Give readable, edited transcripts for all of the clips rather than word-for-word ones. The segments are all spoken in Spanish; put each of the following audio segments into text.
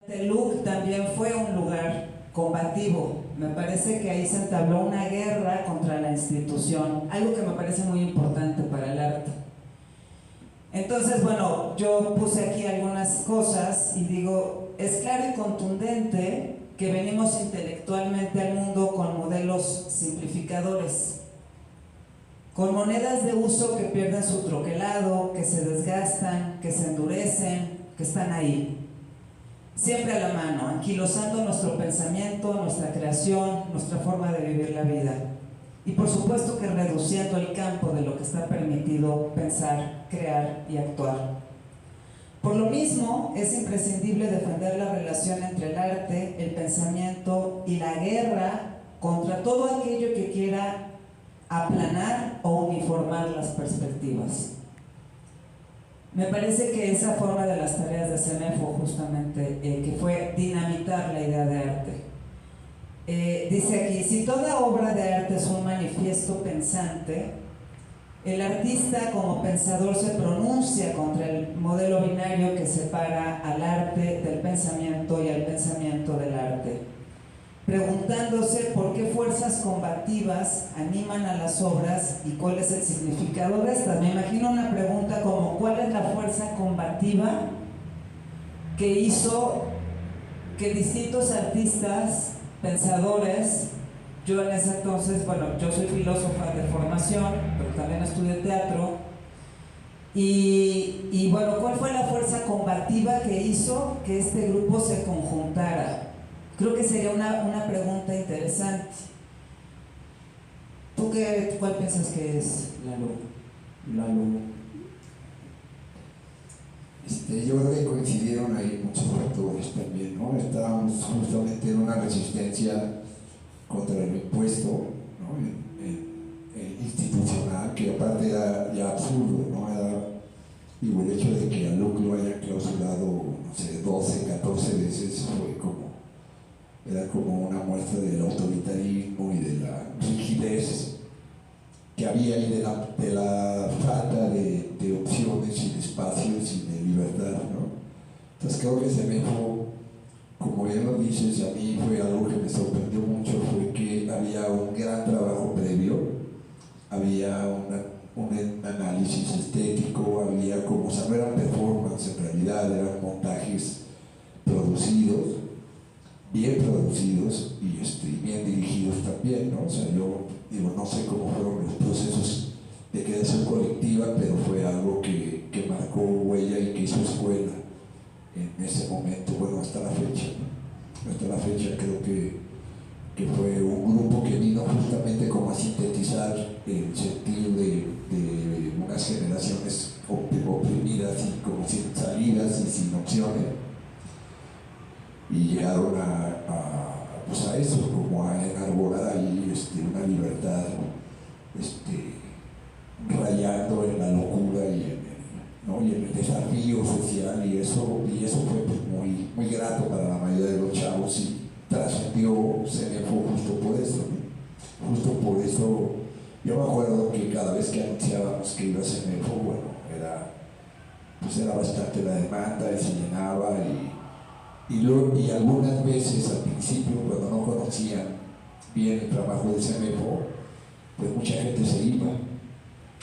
Tlatelolco también fue un lugar combativo. Me parece que ahí se entabló una guerra contra la institución, algo que me parece muy importante para el arte. Entonces, bueno, yo puse aquí algunas cosas y digo, es claro y contundente que venimos intelectualmente al mundo con modelos simplificadores, con monedas de uso que pierden su troquelado, que se desgastan, que se endurecen, que están ahí, siempre a la mano, anquilosando nuestro pensamiento, nuestra creación, nuestra forma de vivir la vida. Y por supuesto que reduciendo el campo de lo que está permitido pensar, crear y actuar. Por lo mismo, es imprescindible defender la relación entre el arte, el pensamiento y la guerra contra todo aquello que quiera aplanar o uniformar las perspectivas. Me parece que esa forma de las tareas de CEMEFO justamente, que fue dinamitar la idea de arte. Dice aquí, si toda obra de arte es un manifiesto pensante, el artista como pensador se pronuncia contra el modelo binario que separa al arte del pensamiento y al pensamiento del arte, preguntándose por qué fuerzas combativas animan a las obras y cuál es el significado de estas. Me imagino una pregunta como, ¿cuál es la fuerza combativa que hizo que distintos artistas, pensadores, yo en ese entonces, bueno, yo soy filósofa de formación, pero también estudié teatro, y bueno, ¿cuál fue la fuerza combativa que hizo que este grupo se conjuntara? Creo que sería una pregunta interesante. ¿Tú cuál piensas que es Lalo? Yo creo que coincidieron ahí muchos factores también, ¿no? Estábamos justamente en una resistencia contra el impuesto, ¿no? Institucional, que aparte era ya absurdo, ¿no? Digo, el hecho de que a Luc lo hayan clausurado, no sé, 12, 14 veces era como una muestra del autoritarismo y de la rigidez que había ahí, de la falta de opciones y de espacios y de libertad, ¿no? Entonces creo que CEMEFO, como bien lo dices, a mí fue algo que me sorprendió mucho, fue que había un gran trabajo previo, había un análisis estético, había como, o sea, no eran performance, en realidad eran montajes producidos, bien producidos y bien dirigidos también, ¿no? O sea, yo digo, no sé cómo fueron los procesos de creación colectiva, pero fue algo que marcó huella y que hizo escuela en ese momento, bueno, hasta la fecha, ¿no? Hasta la fecha creo que fue un grupo que vino justamente como a sintetizar el sentido de unas generaciones oprimidas y como sin salidas y sin opciones, y llegaron pues a eso, como a enarbolar ahí una libertad rayando en la locura y en el desafío social, y eso fue pues muy grato para la mayoría de los chavos, y trascendió CEMEFO justo por eso, ¿no? Justo por eso. Yo me acuerdo que cada vez que anunciábamos que iba a CEMEFO, bueno, era bastante la demanda y se llenaba, y algunas veces al principio, cuando no conocían bien el trabajo de CEMEFO, pues mucha gente se iba,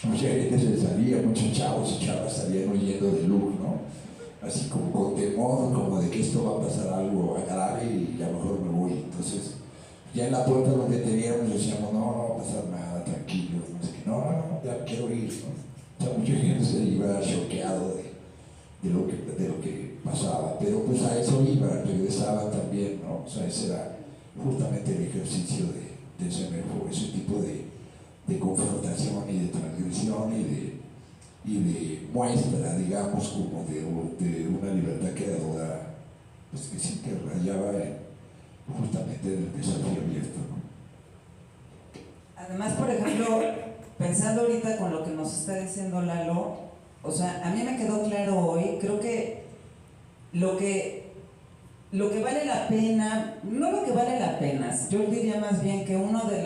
mucha gente se salía, muchos chavos y chavas salían huyendo de Luc, ¿no? Así como con temor, como de que esto va a pasar algo grave y a lo mejor me voy. Entonces, ya en la puerta donde teníamos decíamos, no va a pasar nada, tranquilo, no sé qué, no, ya quiero ir, ¿no? O sea, mucha gente se iba choqueado de lo que pasaba, pero pues a eso iba, regresaban también, ¿no? O sea, ese era justamente el ejercicio de CEMEFO, ese tipo de confrontación y de transgresión y de muestra, digamos, como de una libertad creadora, pues que sí que rayaba justamente en el desafío abierto, ¿no? Además, por ejemplo, pensando ahorita con lo que nos está diciendo Lalo, o sea, a mí me quedó claro hoy, creo que lo que vale la pena, no lo que vale la pena, yo diría más bien que uno de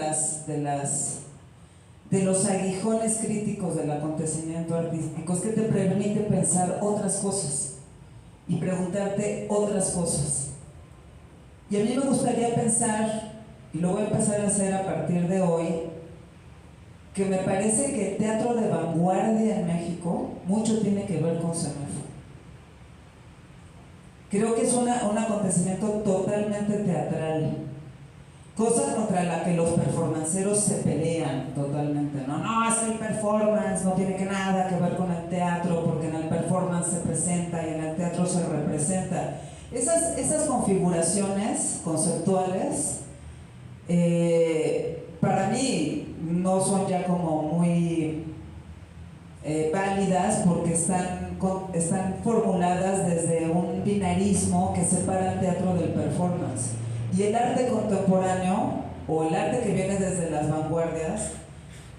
los aguijones críticos del acontecimiento artístico es que te permite pensar otras cosas y preguntarte otras cosas. Y a mí me gustaría pensar, y lo voy a empezar a hacer a partir de hoy, que me parece que el teatro de vanguardia en México mucho tiene que ver con CEMEFO. Creo que es un acontecimiento totalmente teatral, cosa contra la que los performanceros se pelean totalmente, ¿no? No, es que el performance no tiene que nada que ver con el teatro, porque en el performance se presenta y en el teatro se representa. Esas configuraciones conceptuales, para mí, no son ya como muy válidas, porque están formuladas desde un binarismo que separa el teatro del performance. Y el arte contemporáneo, o el arte que viene desde las vanguardias,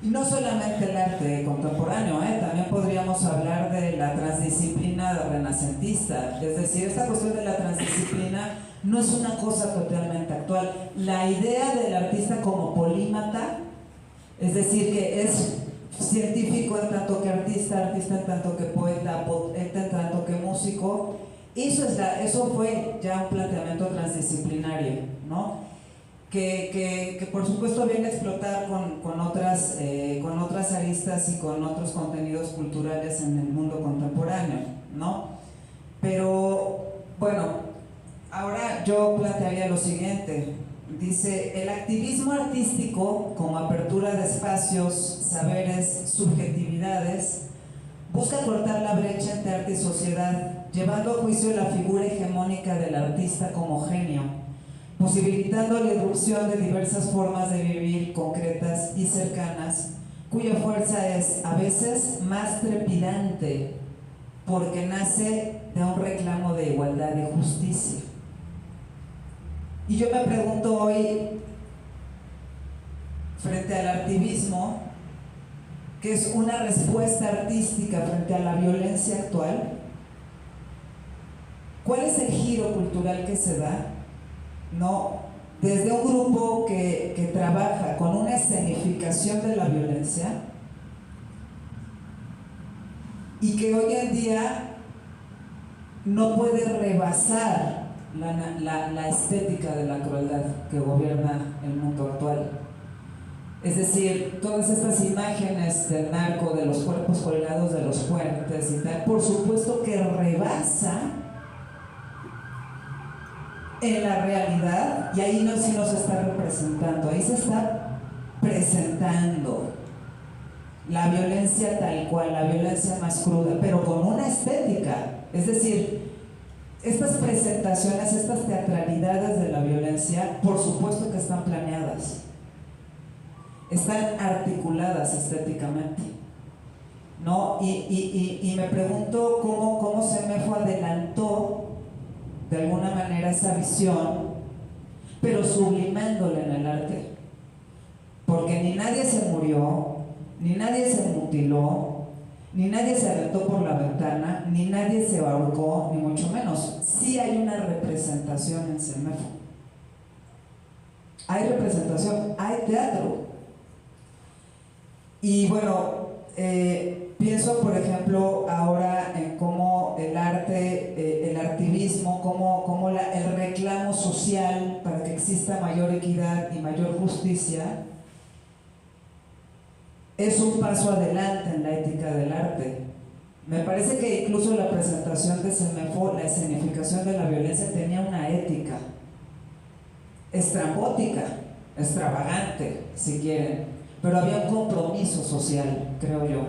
y no solamente el arte contemporáneo, también podríamos hablar de la transdisciplina renacentista. Es decir, esta cuestión de la transdisciplina no es una cosa totalmente actual. La idea del artista como polímata, es decir, que es científico en tanto que artista, artista en tanto que poeta, poeta en tanto que músico, eso fue ya un planteamiento transdisciplinario, ¿no? Que por supuesto viene a explotar con otras aristas y con otros contenidos culturales en el mundo contemporáneo, ¿no? Pero bueno, ahora yo plantearía lo siguiente. Dice: el activismo artístico, como apertura de espacios, saberes, subjetividades, busca cortar la brecha entre arte y sociedad, llevando a juicio la figura hegemónica del artista como genio, posibilitando la irrupción de diversas formas de vivir concretas y cercanas, cuya fuerza es a veces más trepidante porque nace de un reclamo de igualdad y justicia. Y yo me pregunto hoy, frente al activismo, que es una respuesta artística frente a la violencia actual, ¿cuál es el giro cultural que se da? ¿No? Desde un grupo que trabaja con una escenificación de la violencia y que hoy en día no puede rebasar la estética de la crueldad que gobierna el mundo actual. Es decir, todas estas imágenes del narco, de los cuerpos colgados de los puentes y tal, por supuesto que rebasa en la realidad, y ahí sí nos está representando, ahí se está presentando la violencia tal cual, la violencia más cruda, pero con una estética. Es decir, estas presentaciones, estas teatralidades de la violencia, por supuesto que están planeadas, están articuladas estéticamente, ¿no? Y me pregunto cómo CEMEFO adelantó de alguna manera esa visión, pero sublimándola en el arte, porque ni nadie se murió, ni nadie se mutiló, ni nadie se aventó por la ventana, ni nadie se ahorcó, ni mucho menos. Sí hay una representación en CEMEFO, hay representación, hay teatro. Y bueno, pienso por ejemplo ahora en cómo el arte, el activismo, cómo el reclamo social para que exista mayor equidad y mayor justicia es un paso adelante en la ética del arte. Me parece que incluso la presentación de CEMEFO, la escenificación de la violencia, tenía una ética estrambótica, extravagante, si quieren, pero había un compromiso social, creo yo.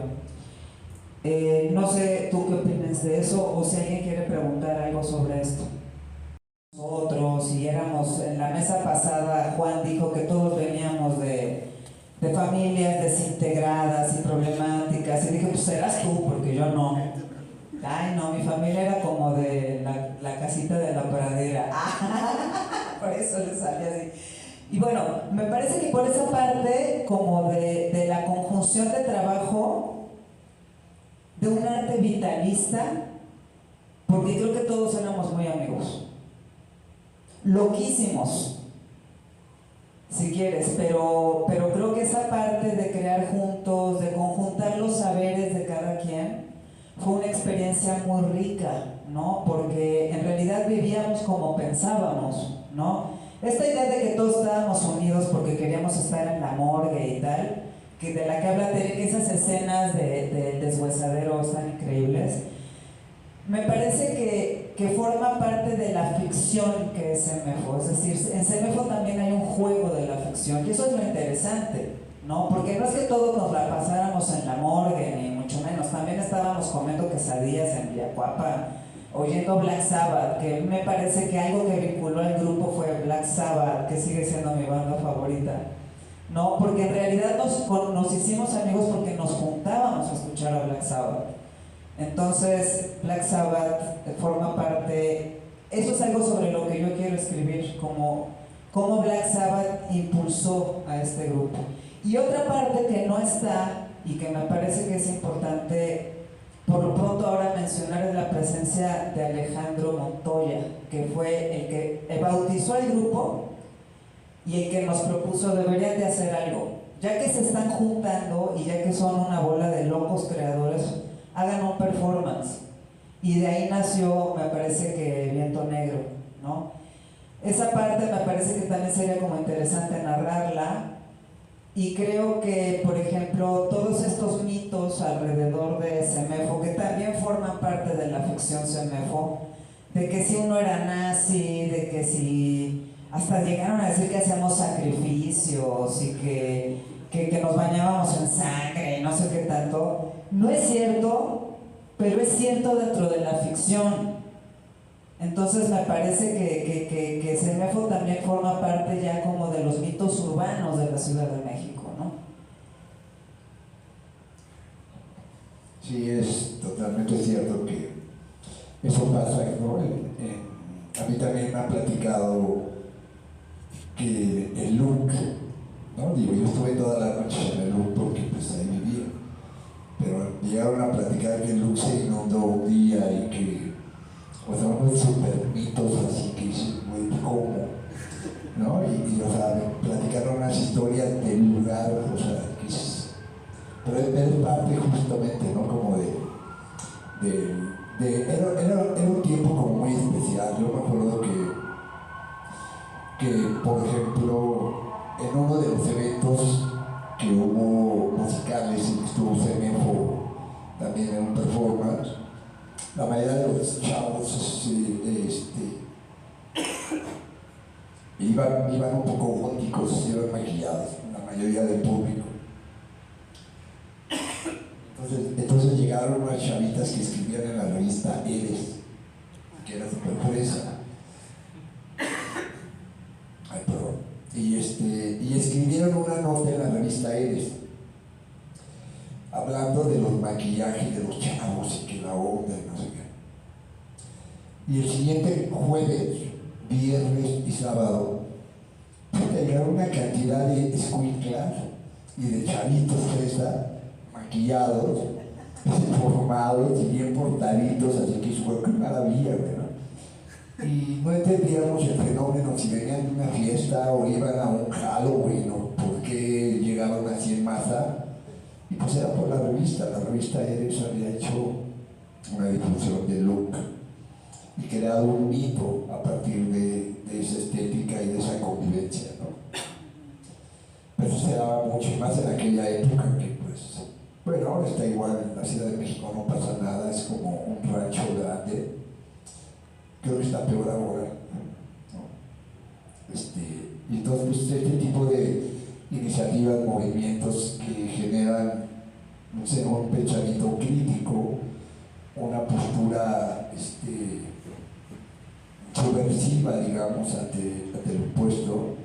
No sé tú qué opinas de eso, o si alguien quiere preguntar algo sobre esto. Nosotros, si éramos, en la mesa pasada, Juan dijo que todos veníamos de familias desintegradas y problemáticas, y dije, pues serás tú, porque yo no. Ay, no, mi familia era como de la casita de la pradera. Por eso le salía así. Y bueno, me parece que por esa parte como de la conjunción de trabajo de un arte vitalista, porque creo que todos éramos muy amigos, loquísimos, si quieres, pero creo que esa parte de crear juntos, de conjuntar los saberes de cada quien, fue una experiencia muy rica, ¿no? Porque en realidad vivíamos como pensábamos, ¿no? Esta idea de que todos estábamos unidos porque queríamos estar en la morgue y tal, que de la que habla Tere, que esas escenas del deshuesadero están increíbles, me parece que forma parte de la ficción que es CEMEFO. Es decir, en CEMEFO también hay un juego de la ficción, y eso es lo interesante, ¿no? Porque no es que todos nos la pasáramos en la morgue, ni mucho menos. También estábamos comiendo quesadillas en Villacuapa, oyendo Black Sabbath, que me parece que algo que vinculó al grupo fue Black Sabbath, que sigue siendo mi banda favorita, ¿no? Porque en realidad nos hicimos amigos porque nos juntábamos a escuchar a Black Sabbath. Entonces, Black Sabbath forma parte, eso es algo sobre lo que yo quiero escribir, cómo Black Sabbath impulsó a este grupo. Y otra parte que no está y que me parece que es importante por lo pronto ahora mencionar es la presencia de Alejandro Montoya, que fue el que bautizó al grupo y el que nos propuso deberían de hacer algo. Ya que se están juntando y ya que son una bola de locos creadores, hagan un performance. Y de ahí nació, me parece que Viento Negro, ¿no? Esa parte me parece que también sería como interesante narrarla. Y creo que, por ejemplo, todos estos mitos alrededor de CEMEFO, que también forman parte de la ficción CEMEFO, de que si uno era nazi, de que si hasta llegaron a decir que hacíamos sacrificios y que nos bañábamos en sangre y no sé qué tanto, no es cierto, pero es cierto dentro de la ficción. Entonces me parece que CEMEFO también forma parte ya como de los mitos urbanos de la Ciudad de México, ¿no? Sí, es totalmente cierto que eso pasa, ¿no? A mí también me ha platicado que el look, ¿no? Digo, yo estuve toda la noche en el look porque pues ahí vivía, pero llegaron a platicar que el look se inundó un día y que, o sea, unos super mitos así que dicen, güey, ¿cómo? ¿No? Y o sea, me platicaron unas historias del lugar, o sea, que es, pero es parte justamente, ¿no? Como era un tiempo como muy especial. Yo me acuerdo que por ejemplo, en uno de los eventos que hubo musicales en que estuvo CEMEFO también en un performance, la mayoría de los chavos iban un poco góticos, iban maquillados, la mayoría del público. Entonces llegaron unas chavitas que escribían en la revista Eres, que era súper fresa. Ay, perdón. Y escribieron una nota en la revista Eres, hablando de los maquillajes de los chavos y que la onda y no sé qué. Y el siguiente jueves, viernes y sábado, llegaron una cantidad de escuinclas y de chavitos fresa, maquillados, formados y bien portaditos, así que fue una maravilla, ¿no? Y no entendíamos el fenómeno, si venían de una fiesta o iban a un Halloween o por qué llegaban así en masa. Y pues era por la revista Eres había hecho una difusión de look y creado un mito a partir de esa estética y de esa convivencia, ¿no? Pero se daba mucho más en aquella época que pues, bueno, ahora está igual, en la Ciudad de México no pasa nada, es como un rancho grande, creo que está peor ahora, ¿no? Y entonces pues, este tipo de iniciativas, movimientos que generan, no sé, un pensamiento crítico, una postura subversiva, digamos, ante lo opuesto,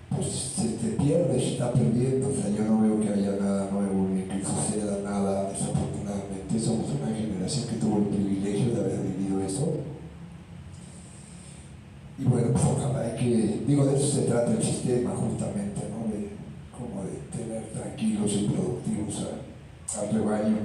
pues se pierde, se está perdiendo. O sea, yo no veo que haya nada nuevo ni que suceda nada, desafortunadamente. Somos una generación que tuvo el privilegio de haber vivido eso. Y bueno, pues ojalá que, digo, de eso se trata el sistema justamente, ¿no? Como de tener tranquilos y productivos al rebaño.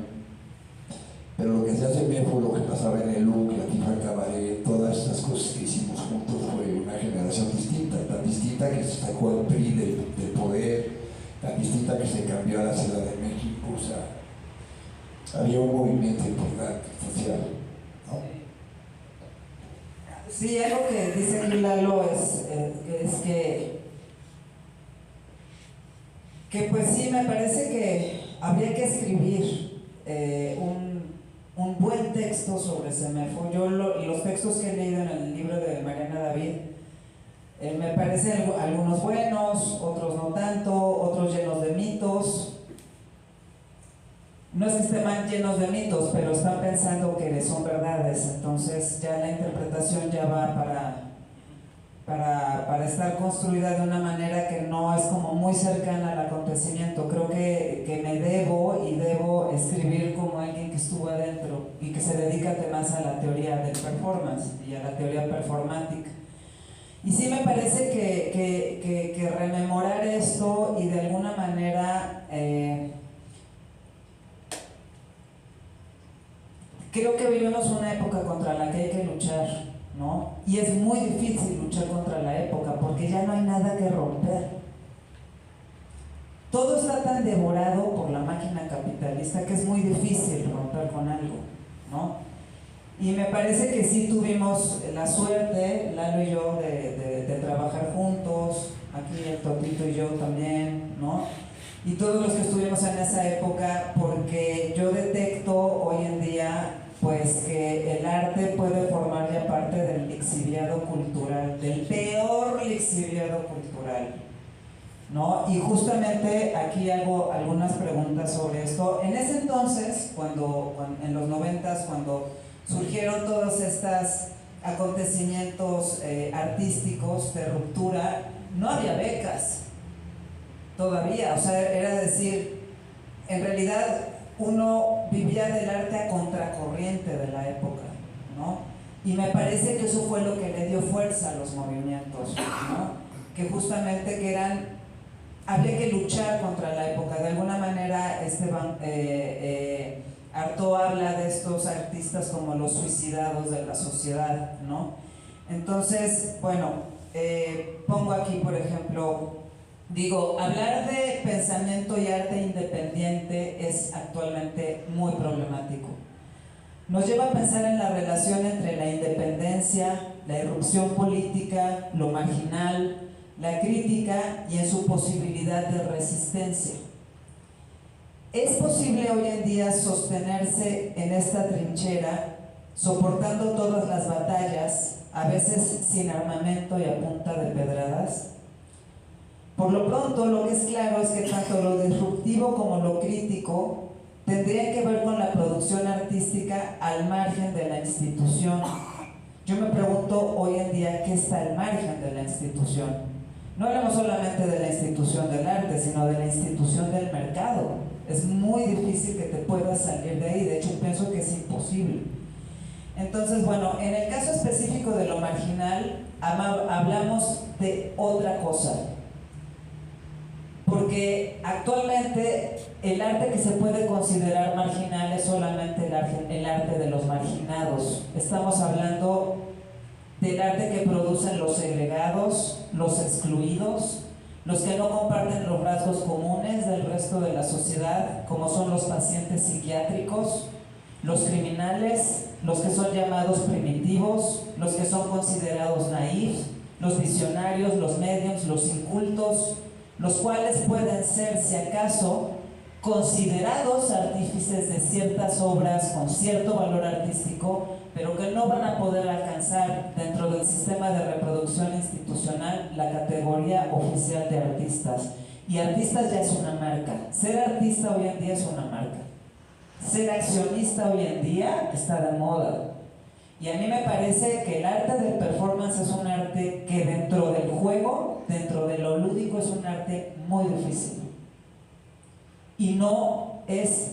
Pero lo que se hace bien fue lo que pasaba en el look, la Tifa Cabaret, todas esas cosas que hicimos juntos. Fue una generación distinta, tan distinta que se sacó el PRI del poder, tan distinta que se cambió a la Ciudad de México. O sea, había un movimiento importante social, ¿no? Sí, algo que dice aquí Lalo es que pues sí, me parece que habría que escribir un buen texto sobre Semefo. Yo los textos que he leído en el libro de Mariana David, me parecen algunos buenos, otros no tanto, otros llenos de mitos. No es que estén llenos de mitos, pero están pensando que son verdades, entonces ya la interpretación ya va para estar construida de una manera que no es como muy cercana al acontecimiento. Creo que me debo escribir como alguien que estuvo adentro y que se dedica además a la teoría del performance y a la teoría performática. Y sí me parece que rememorar esto y de alguna manera creo que vivimos una época contra la que hay que luchar, ¿no? Y es muy difícil luchar contra la época porque ya no hay nada que romper. Todo está tan devorado por la máquina capitalista que es muy difícil romper con algo, ¿no? Y me parece que sí tuvimos la suerte, Lalo y yo, de trabajar juntos, aquí el Totito y yo también, ¿no? Y todos los que estuvimos en esa época, porque yo detecto hoy en día pues que el arte puede formar ya parte del lixiviado cultural, del peor lixiviado cultural, ¿no? Y justamente aquí hago algunas preguntas sobre esto. En ese entonces, cuando en los 90s, cuando surgieron todos estos acontecimientos artísticos de ruptura, no había becas todavía, o sea, era decir, en realidad uno vivía del arte a contracorriente de la época, ¿no? Y me parece que eso fue lo que le dio fuerza a los movimientos, ¿no? Que justamente que había que luchar contra la época. De alguna manera, Artaud habla de estos artistas como los suicidados de la sociedad, ¿no? Entonces, bueno, pongo aquí, por ejemplo, digo, hablar de pensamiento y arte independiente es actualmente muy problemático. Nos lleva a pensar en la relación entre la independencia, la irrupción política, lo marginal, la crítica y en su posibilidad de resistencia. ¿Es posible hoy en día sostenerse en esta trinchera, soportando todas las batallas, a veces sin armamento y a punta de pedradas? Por lo pronto, lo que es claro es que tanto lo disruptivo como lo crítico tendrían que ver con la producción artística al margen de la institución. Yo me pregunto hoy en día qué está al margen de la institución. No hablamos solamente de la institución del arte, sino de la institución del mercado. Es muy difícil que te puedas salir de ahí, de hecho pienso que es imposible. Entonces, bueno, en el caso específico de lo marginal, hablamos de otra cosa. Porque actualmente el arte que se puede considerar marginal es solamente el arte de los marginados. Estamos hablando del arte que producen los segregados, los excluidos, los que no comparten los rasgos comunes del resto de la sociedad, como son los pacientes psiquiátricos, los criminales, los que son llamados primitivos, los que son considerados naif, los visionarios, los mediums, los incultos, los cuales pueden ser, si acaso, considerados artífices de ciertas obras con cierto valor artístico, pero que no van a poder alcanzar dentro del sistema de reproducción institucional la categoría oficial de artistas. Y artistas ya es una marca. Ser artista hoy en día es una marca. Ser accionista hoy en día está de moda. Y a mí me parece que el arte del performance es un arte que dentro del juego, dentro de lo lúdico, es un arte muy difícil. Y no es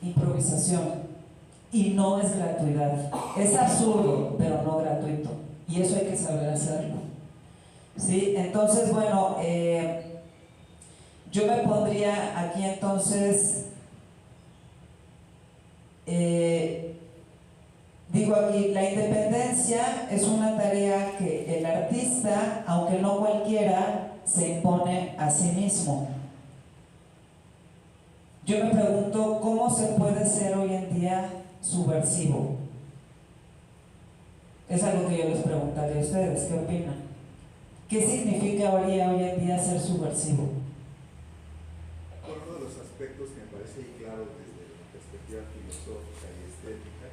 improvisación. Y no es gratuidad. Es absurdo, pero no gratuito. Y eso hay que saber hacerlo. ¿Sí? Entonces, bueno, yo me pondría aquí entonces... digo aquí, la independencia es una tarea que el artista, aunque no cualquiera, se impone a sí mismo. Yo me pregunto cómo se puede ser hoy en día subversivo. Es algo que yo les preguntaría a ustedes, ¿qué opinan? ¿Qué significa hoy en día ser subversivo? Uno de los aspectos que me parece claro desde la perspectiva filosófica y estética